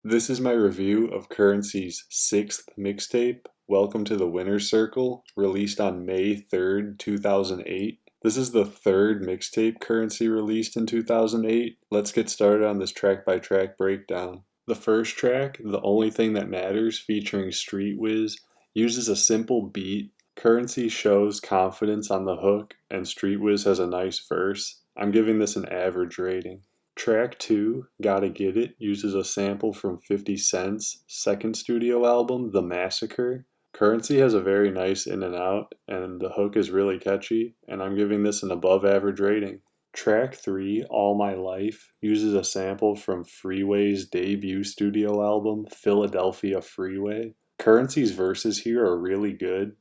This is my review of Currency's 6th mixtape, Welcome to the Winner's Circle, released on May 3rd, 2008. This is the third mixtape Currency released in 2008. Let's get started on this track-by-track breakdown. The first track, The Only Thing That Matters, featuring Street Wiz, uses a simple beat. Currency shows confidence on the hook, and Street Wiz has a nice verse. I'm giving this an average rating. Track 2, Gotta Get It, uses a sample from 50 Cent's second studio album, The Massacre. Currency has a very nice in and out, and the hook is really catchy, and I'm giving this an above average rating. Track 3, All My Life, uses a sample from Freeway's debut studio album, Philadelphia Freeway. Currency's verses here are really good,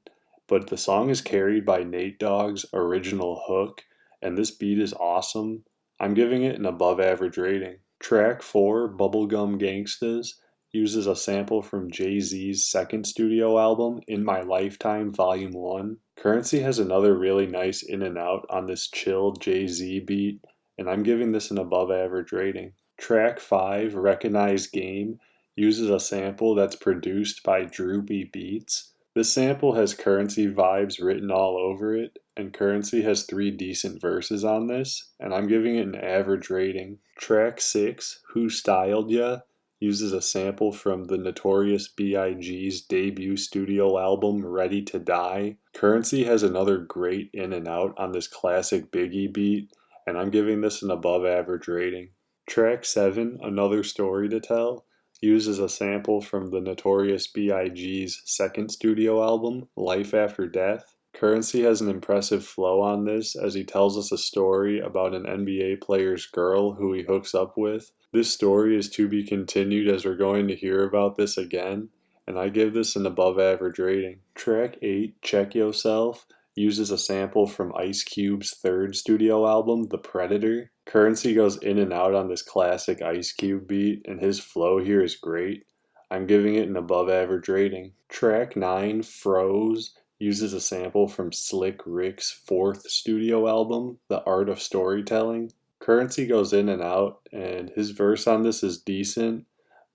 but the song is carried by Nate Dogg's original hook, and this beat is awesome. I'm giving it an above average rating. Track 4, Bubblegum Gangstas, uses a sample from Jay-Z's second studio album, In My Lifetime Volume 1. Currency has another really nice in and out on this chill Jay-Z beat, and I'm giving this an above average rating. Track 5, Recognize Game, uses a sample that's produced by Droopy Beats. This sample has Currency vibes written all over it, and Currency has 3 decent verses on this, and I'm giving it an average rating. Track 6, Who Styled Ya, uses a sample from the Notorious B.I.G.'s debut studio album, Ready to Die. Currency has another great in and out on this classic Biggie beat, and I'm giving this an above average rating. Track 7, Another Story to Tell, uses a sample from the Notorious B.I.G.'s second studio album, Life After Death. Currency has an impressive flow on this as he tells us a story about an NBA player's girl who he hooks up with. This story is to be continued as we're going to hear about this again, and I give this an above average rating. Track 8, Check Yourself, uses a sample from Ice Cube's third studio album, The Predator. Currency goes in and out on this classic Ice Cube beat, and his flow here is great. I'm giving it an above average rating. Track 9, Froze, uses a sample from Slick Rick's fourth studio album, The Art of Storytelling. Currency goes in and out, and his verse on this is decent,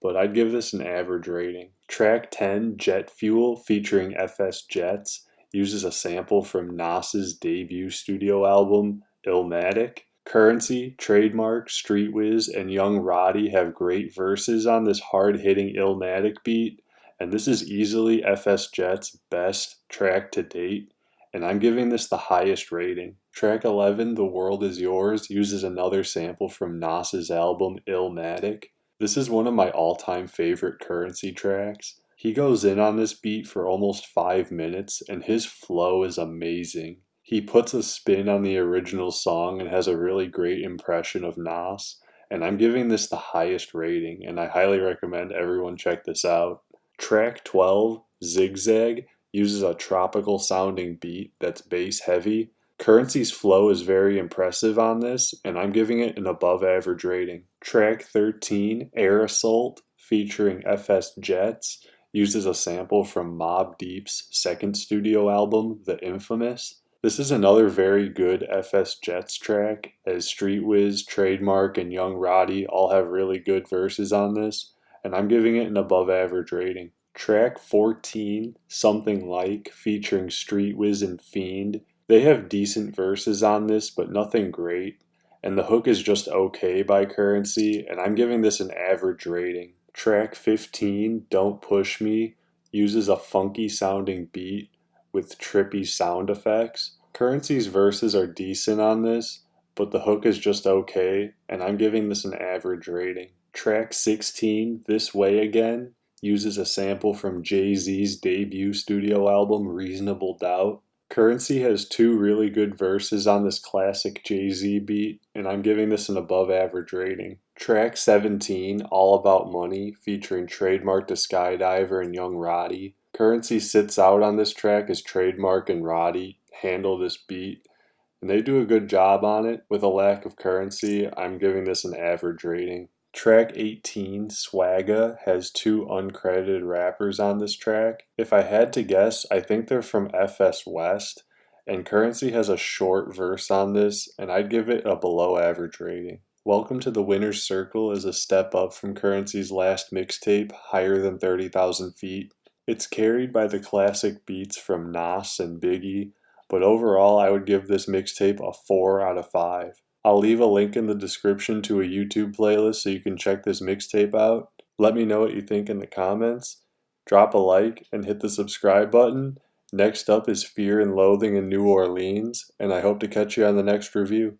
but I'd give this an average rating. Track 10, Jet Fuel, featuring FS Jets, uses a sample from Nas's debut studio album, Illmatic. Currency, Trademark, Street Wiz, and Young Roddy have great verses on this hard-hitting Illmatic beat, and this is easily FS Jet's best track to date, and I'm giving this the highest rating. Track 11, The World Is Yours, uses another sample from Nas's album, Illmatic. This is one of my all-time favorite Currency tracks. He goes in on this beat for almost 5 minutes, and his flow is amazing. He puts a spin on the original song and has a really great impression of Nas, and I'm giving this the highest rating, and I highly recommend everyone check this out. Track 12, Zigzag, uses a tropical sounding beat that's bass heavy. Currency's flow is very impressive on this, and I'm giving it an above average rating. Track 13, Air Assault, featuring FS Jets, uses a sample from Mobb Deep's second studio album, The Infamous. This is another very good FS Jets track, as Street Wiz, Trademark, and Young Roddy all have really good verses on this, and I'm giving it an above average rating. Track 14, Something Like, featuring Street Wiz and Fiend. They have decent verses on this, but nothing great, and the hook is just okay by Currency, and I'm giving this an average rating. Track 15, Don't Push Me, uses a funky sounding beat with trippy sound effects. Currency's verses are decent on this, but the hook is just okay, and I'm giving this an average rating. Track 16, This Way Again, uses a sample from Jay-Z's debut studio album, Reasonable Doubt. Currency has 2 really good verses on this classic Jay-Z beat, and I'm giving this an above average rating. Track 17, All About Money, featuring Trademark the Skydiver and Young Roddy. Currency sits out on this track as Trademark and Roddy handle this beat, and they do a good job on it. With a lack of Currency, I'm giving this an average rating. Track 18, Swagga, has 2 uncredited rappers on this track. If I had to guess, I think they're from FS West, and Currency has a short verse on this, and I'd give it a below average rating. Welcome to the Winner's Circle is a step up from Currency's last mixtape, Higher Than 30,000 Feet. It's carried by the classic beats from Nas and Biggie, but overall I would give this mixtape a 4 out of 5. I'll leave a link in the description to a YouTube playlist so you can check this mixtape out. Let me know what you think in the comments. Drop a like and hit the subscribe button. Next up is Fear and Loathing in New Orleans, and I hope to catch you on the next review.